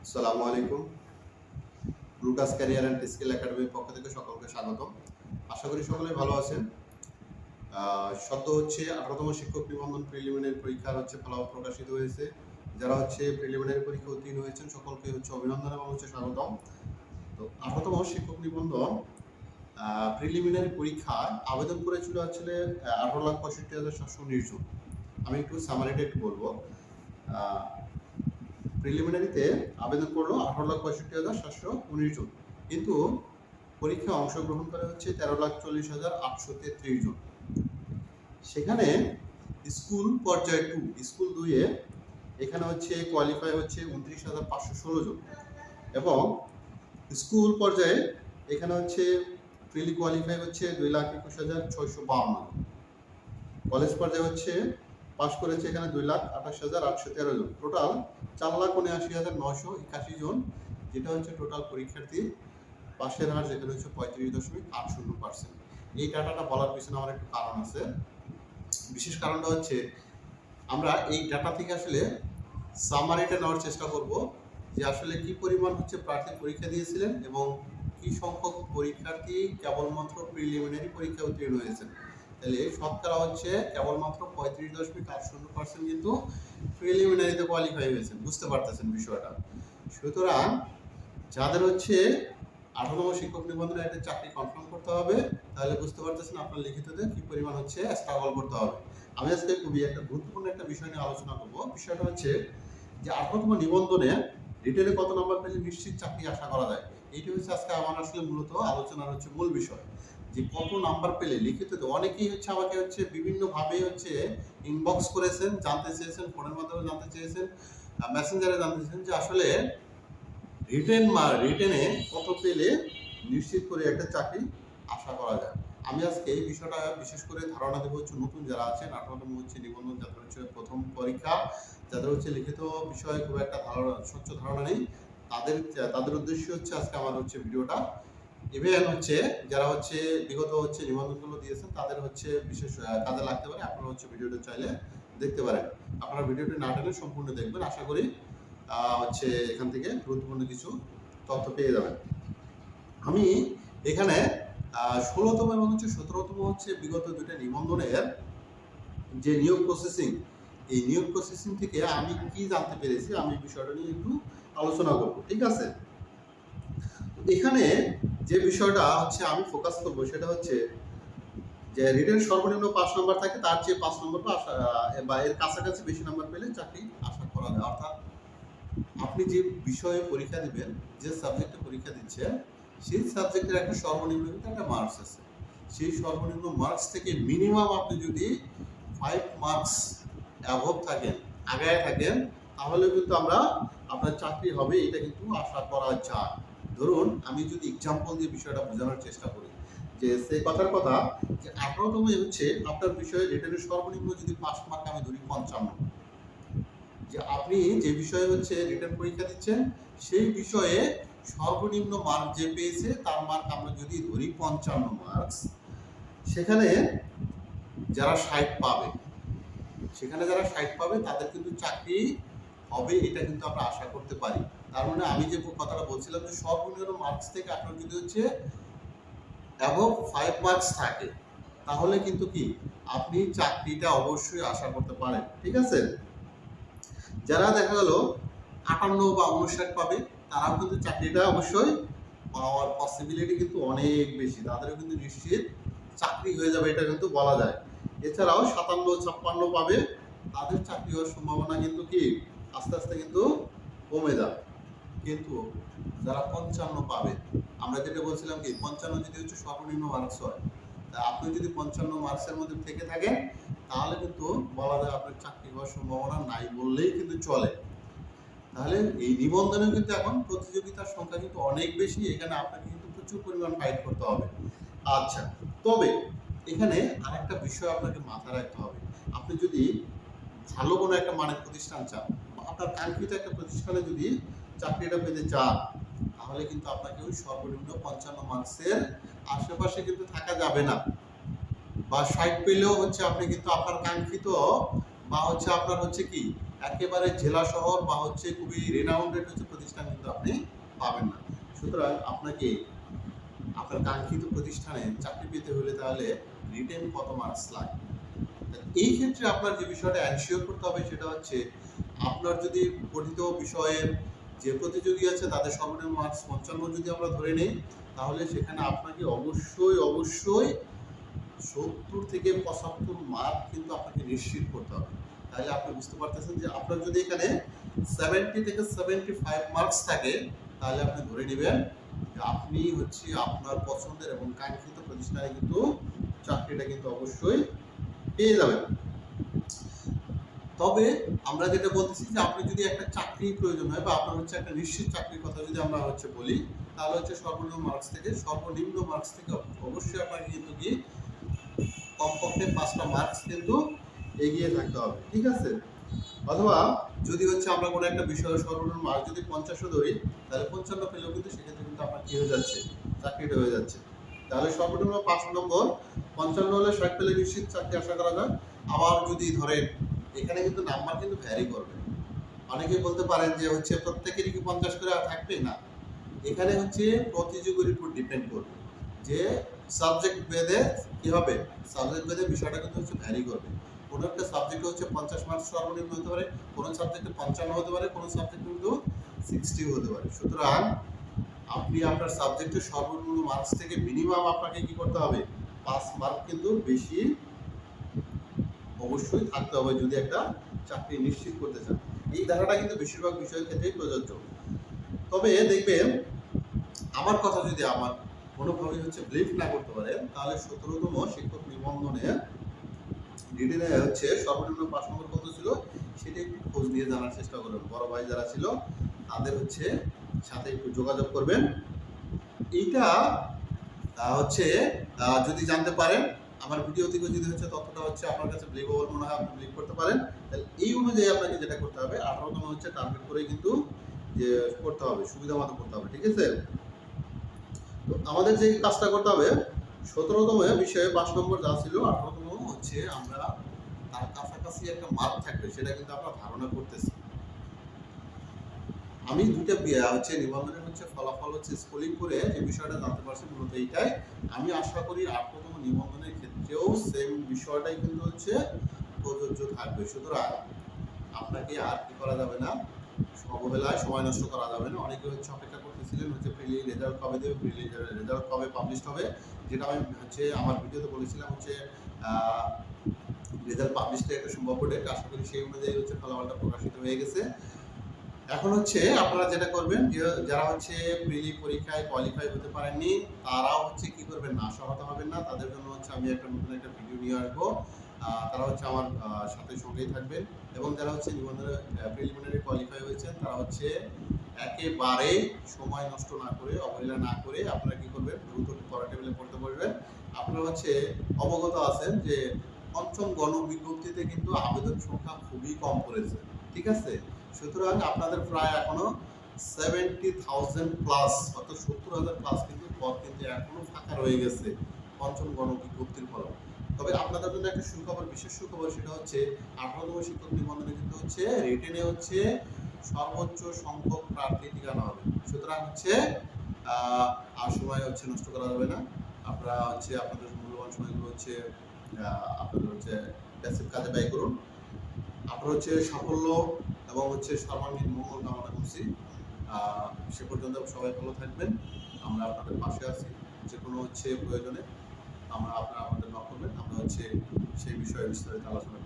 আসসালামু আলাইকুম। Lucas career and skill একাডেমির পক্ষ থেকে সকলকে স্বাগতম। আশা করি সকলেই ভালো আছেন। সদ্য হচ্ছে 18তম শিক্ষক নিবন্ধন প্রিলিমিনারি পরীক্ষার ফলাফল প্রকাশিত হয়েছে। যারা প্রিলিমিনারি পরীক্ষা উত্তীর্ণ হয়েছেন সকলকে অভিনন্দন এবং স্বাগতম। তো 18তম শিক্ষক নিবন্ধন প্রিলিমিনারি পরীক্ষায় আবেদন করেছিল 18,65,719 জন। আমি একটু সামারিটা বলবো। প্রিলিমিনারিতে আবেদন করলো 18,65,719 জন, কিন্তু পরীক্ষায় অংশগ্রহণ করে 13,40,833 জন। সেখানে স্কুল পর্যায়ে স্কুল 2-এ এখানে কোয়ালিফাই 29,516 জন, এবং স্কুল পর্যায়ে এখানে প্রিলি কোয়ালিফাই 2,21,652 জন। কলেজ পর্যায়ে পাশ করেছে এখানে 2,28,813 জন। টোটাল 4,79,981 জন, যেটা টোটাল পরীক্ষার্থী পাশের হার, যেখানে 35.80%। এই ডাটাটা বলার পিছনে আমার একটু কারণ আছে। বিশেষ কারণটা আমরা এই ডাটা থেকে সামারিটা নেওয়ার চেষ্টা করব যে কি পরিমাণ প্রার্থী পরীক্ষা দিয়েছিলেন এবং কি সংখ্যক পরীক্ষার্থী কেবলমাত্র প্রিলিমিনারি পরীক্ষা উত্তীর্ণ হয়েছেন। তাহলে শতকরা কেবলমাত্র 35.80% কিন্তু প্রিলিমিনারিতে কোয়ালিফাই হয়েছেন। বুঝতে পারতেছেন বিষয়টা? সুতরাং যাদের 18তম শিক্ষক নিবন্ধনের একটা চাকরি কনফার্ম করতে হবে, তাহলে বুঝতে পারতেছেন আপনার লিখিততে কি পরিমাণ স্ট্রাগল করতে হবে। আমি আজকে খুবই একটা গুরুত্বপূর্ণ একটা বিষয় নিয়ে আলোচনা করব। বিষয়টা যে 18তম নিবন্ধনে রিটেনে কত নাম্বার পেলে নিশ্চিত চাকরি আশা করা যায়। এইটা আজকে আমার মূলত আলোচনার মূল বিষয়, যে কত নাম্বার পেলে লিখিততে। অনেকেই আমাকে বিভিন্নভাবে ইনবক্স করেছেন, জানতে চেয়েছেন, ফোনের মাধ্যমে জানতে চেয়েছেন, মেসেঞ্জারে জানতে চেয়েছেন যে রিটেনে কত পেলে নিশ্চিত করে একটা চাকরি আশা করা যায়। আমি আজকে এই বিষয়টা বিশেষ করে ধারণা দেবো নতুন যারা আছেন, 18তম নিবন্ধন, যাদের প্রথম পরীক্ষা, যাদের লিখিত বিষয়ে খুব একটা স্বচ্ছ ধারণা নেই, তাদের উদ্দেশ্য আজকে আমার ভিডিওটা। ইভেন যারা বিগত নিবন্ধনগুলো দিয়েছেন তাদের বিশেষ কাজে লাগতে পারে। আপনারা ভিডিওটা চাইলে দেখতে পারেন। আপনারা ভিডিওটি না টেনে সম্পূর্ণ দেখবেন। আশা করি এখান থেকে গুরুত্বপূর্ণ কিছু তথ্য পেয়ে যাবেন। আমি এখানে 16তম এবং 17তম বিগত দুইটা নিবন্ধনের যে নিয়োগ প্রসেসিং, এই নিয়োগ প্রসেসিং থেকে আমি কি জানতে পেরেছি, আমি বিষয়টা নিয়ে একটু আলোচনা করব। ঠিক আছে? এখানে যে বিষয়টা আমি ফোকাস করবো সেটা যে রিটেন সর্বনিম্ন 5 নম্বর থাকে, তার চেয়ে 5 নম্বর বা এর কাছাকাছি বেশি নাম্বার পেলে চাকরি আশা করা যায়। অর্থাৎ আপনি যে বিষয়ে পরীক্ষা দিবেন, যে সাবজেক্টে পরীক্ষা দিচ্ছেন, সেই সাবজেক্টের একটা সর্বনিম্ন একটা মার্কস আছে। সেই সর্বনিম্ন মার্কস থেকে মিনিমাম আপনি যদি 5 মার্কস অ্যাভব থাকেন, আগায় থাকেন, তাহলে কিন্তু আপনার চাকরি হবে, এটা কিন্তু আশা করা যায়। ধরুন আমি যদি এক্সাম্পল দিয়ে বিষয়টা বোঝানোর চেষ্টা করি, যে সেই কথার কথা যে 18তম আপনার বিষয়ে রিটেনের সর্বনিম্ন যদি 5 মার্ক আমি ধরি 55, যে আপনি যে বিষয়ে রিটেন পরীক্ষা দিচ্ছেন সেই বিষয়ে সর্বনিম্ন মার্ক যে পেয়েছে তার মার্ক আমরা যদি ধরি 55 মার্কস, সেখানে যারা 60 পাবে, তাদের কিন্তু চাকরি হবে, এটা কিন্তু আমরা আশা করতে পারি। তার মানে আমি যে কথাটা বলছিলাম যে সর্বনিম্ন মার্কস থেকে আপনার যদি অ্যাবভ 5 মার্কস থাকে, তাহলে কিন্তু কি আপনি চাকরিটা অবশ্যই আশা করতে পারেন। ঠিক আছে? যারা দেখা গেল 58 বা 59 পাবে, তারাও কিন্তু চাকরিটা অবশ্যই পাওয়ার পসিবিলিটি কিন্তু অনেক বেশি, তাদেরও কিন্তু নিশ্চিত চাকরি হয়ে যাবে, এটা কিন্তু বলা যায়। এছাড়াও 57, 56 পাবে, তাদের চাকরি হওয়ার সম্ভাবনা কিন্তু কি আস্তে আস্তে কিন্তু কমে যাবে। কিন্তু যারা 55 পাবে, আমরা যেটা বলছিলাম কি 55 যদি সর্বনিম্ন মার্কস হয়, তা আপনি যদি 55 মার্কসের মধ্যে থেকে থাকেন, তাহলে কিন্তু বলা যায় আপনার চাকরি হওয়ার সম্ভাবনা নাই বললেই কিন্তু চলে। তাহলে এই নিবন্ধনে কিন্তু এখন প্রতিযোগিতার সংখ্যা কিন্তু অনেক বেশি, এখানে আপনাকে কিন্তু প্রচুর পরিমাণ ফাইট করতে হবে। আচ্ছা, তবে এখানে আরেকটা বিষয় আপনাকে মাথায় রাখতে হবে। আপনি যদি ভালো কোনো একটা মানের প্রতিষ্ঠান চান, বা আপনার কাঙ্ক্ষিত একটা প্রতিষ্ঠানে যদি চাকরিটা পেতে চান, তাহলে কিন্তু আপনাকে ওই সর্বনিম্ন 55 মার্কসের আশেপাশে কিন্তু থাকা যাবে না, বা 60 পেলেও আপনি কিন্তু আপনার কাঙ্ক্ষিত বা আপনার কি একেবারে জেলা শহর বা খুবই রেনাউন্ডেড প্রতিষ্ঠান আপনি পাবেন না। সুতরাং আপনাকে আপনার কাঙ্ক্ষিত প্রতিষ্ঠানে চাকরি পেতে হলে তাহলে রিটেন কত মার্কস লাগে। এই ক্ষেত্রে আপনার যে বিষয়টা এনশিওর করতে হবে সেটা হচ্ছে আপনার যদি পঠিত বিষয়ের যে প্রতিযোগী আছে তাদের সর্বনিম্ন মার্কস 55 যদি আমরা ধরে নিই, তাহলে সেখানে আপনাকে অবশ্যই 70 থেকে 75 মার্ক কিন্তু আপনাকে নিশ্চিত করতে হবে। তাহলে আপনি বুঝতে পারতেছেন যে আপনার যদি এখানে 70 থেকে 75 মার্কস থাকে, তাহলে আপনি ধরে নেবেন যে আপনি হচ্ছে আপনার পছন্দের এবং কাঙ্ক্ষিত প্রতিষ্ঠানে কিন্তু চাকরিটা কিন্তু অবশ্যই পেয়ে যাবেন। তবে আমরা যেটা বলতেছি যে আপনি যদি একটা চাকরি প্রয়োজন হয় বা আপনার হচ্ছে একটা নিশ্চিত চাকরির কথা যদি আমরা হচ্ছে বলি, তাহলে হচ্ছে সর্বনিম্ন মার্কস থেকে অবশ্যই আপনাকে কিন্তু কি কমপক্ষে 5টা মার্কস কিন্তু এগিয়ে থাকতে হবে, ঠিক আছে? অথবা যদি হচ্ছে আমরা কোনো একটা বিষয়ের সর্বনিম্ন মার্কস যদি 50ও ধরি, তাহলে 55 পেলেও কিন্তু সেক্ষেত্রে কিন্তু আপনার কি হয়ে যাচ্ছে, চাকরিটা হয়ে যাচ্ছে। তাহলে সর্বনিম্ন 5 নম্বর, 55 হলে 60 পেলে নিশ্চিত চাকরি আশা করা যায়। আবার যদি ধরেন এখানে কিন্তু নাম্বার কিন্তু ভ্যারি করবে। অনেকেই বলতে পারেন যে হচ্ছে প্রত্যেকেরই কি 50 করে থাকবে না, এখানে হচ্ছে প্রতিযোগীর উপর ডিপেন্ড করবে যে সাবজেক্ট ভেদে কি হবে, সাবজেক্ট ভেদে বিষয়টা কিন্তু হচ্ছে ভ্যারি করবে। কোনো একটা সাবজেক্টে হচ্ছে 50 মার্কস সর্বনিম্ন হতে পারে, কোনো সাবজেক্টে 55 হতে পারে, কোনো সাবজেক্টে কিন্তু 60 হতে পারে। সুতরাং আপনি আপনার সাবজেক্টের সর্বনিম্ন মার্কস থেকে মিনিমাম আপনাকে কি করতে হবে, 5 মার্ক কিন্তু বেশি অবশ্যই থাকতে হবে যদি একটা চাকরি নিশ্চিত করতে চান। এই ধারাটা কিন্তু বেশিরভাগ বিষয়ের ক্ষেত্রেই প্রযোজ্য। তবে দেখবেন আমার কথা যদি আমার কোনোভাবেই হচ্ছে বিলিভ না করতে পারেন, তাহলে 17তম শিক্ষক নিবন্ধনে রিটেনে হচ্ছে সর্বনিম্ন 5 নম্বর কত ছিল সেটা একটু খোঁজ নিয়ে জানার চেষ্টা করবেন। বড় ভাই যারা ছিল তাদের হচ্ছে সাথে একটু যোগাযোগ করবেন। এইটা হচ্ছে যদি জানতে পারেন, আমার ভিডিও থেকে যদি হচ্ছে তথ্যটা হচ্ছে আপনার কাছে বিলিভেবল মনে হয়, আপনি বিলিভ করতে পারেন, তাহলে এই অনুযায়ী আপনাকে যেটা করতে হবে 18তম হচ্ছে টার্গেট করে কিন্তু যে করতে হবে, সুবিধা মতো করতে হবে, ঠিক আছে? তো আমাদের যে কাজটা করতে হবে 17তম বিষয়ে 5 নম্বর যা ছিল, 18তম হচ্ছে আমরা তার কাছাকাছি একটা মার্ক থাকবে সেটা কিন্তু আমরা ধারণা করতেছি। আমি দুইটা হচ্ছে নিবন্ধনের হচ্ছে ফলাফল হচ্ছে স্কুলিং করে যে বিষয়টা জানতে পারছি মূলত এইটাই। আমি আশা করি 18তম নিবন্ধনের ক্ষেত্রেও সেম বিষয়টাই কিন্তু হচ্ছে প্রযোজ্য থাকবে। সুতরাং আপনাকে আর কি করা যাবে না, অবহেলায় সময় নষ্ট করা যাবে না। অনেকে হচ্ছে অপেক্ষা করতেছিলেন হচ্ছে প্রিলি রেজাল্ট কবে দেবে, প্রিলি রেজাল্ট কবে পাবলিশ হবে, যেটা আমি হচ্ছে আমার ভিডিওতে বলেছিলাম হচ্ছে রেজাল্ট পাবলিশটা একটা সম্ভাব্য ডেট। আশা করি সেই অনুযায়ী হচ্ছে ফলাফলটা প্রকাশিত হয়ে গেছে। এখন হচ্ছে আপনারা যেটা করবেন, যে যারা হচ্ছে প্রিলি পরীক্ষায় কোয়ালিফাই হতে পারেননি তারাও হচ্ছে কি করবেন না, আশাহত হবেন না। তাদের জন্য হচ্ছে আমি একটা নতুন একটা ভিডিও নিয়ে আসবো। তারা হচ্ছে আমার সাথে সঙ্গেই থাকবেন। এবং যারা হচ্ছে নিবন্ধনে প্রিলিমিনারি কোয়ালিফাই হয়েছেন তারা হচ্ছে একেবারেই সময় নষ্ট না করে, অবহেলা না করে আপনারা কি করবেন, দ্রুত পড়া টেবিলে পড়তে বসবেন। আপনারা হচ্ছে অবগত আছেন যে পঞ্চম গণবিজ্ঞপ্তিতে কিন্তু আবেদন সংখ্যা খুবই কম পড়েছে, ঠিক আছে? সুতরাং আপনাদের প্রায় এখনো 70,000 প্লাস অর্থাৎ 70,000 প্লাস কিন্তু পদ কিন্তু এখনো ফাঁকা রয়ে গেছে পঞ্চম গণবিজ্ঞপ্তির ফলে। তবে আপনাদের জন্য একটা সুখবর, বিশেষ সুখবর, সেটা হচ্ছে 18তম শিক্ষক নিবন্ধনে কিন্তু হচ্ছে রিটেনে হচ্ছে সর্বোচ্চ সংখ্যক প্রার্থী ঠিকানা হবে। সুতরাং হচ্ছে আর সময় হচ্ছে নষ্ট করা যাবে না। আপনারা হচ্ছে আপনাদের মূল্যবান সময়গুলো হচ্ছে আপনাদের হচ্ছে প্যাসিভ কাজে ব্যয় করুন। আপনার হচ্ছে সাফল্য এবং হচ্ছে সর্বাঙ্গীন মঙ্গল কামনা করছি। সে পর্যন্ত সবাই ভালো থাকবেন। আমরা আপনাদের পাশে আছি। যে কোনো হচ্ছে প্রয়োজনে আপনারা আমাদের নক করবেন। আমরা হচ্ছে সেই বিষয়ে বিস্তারিত আলোচনা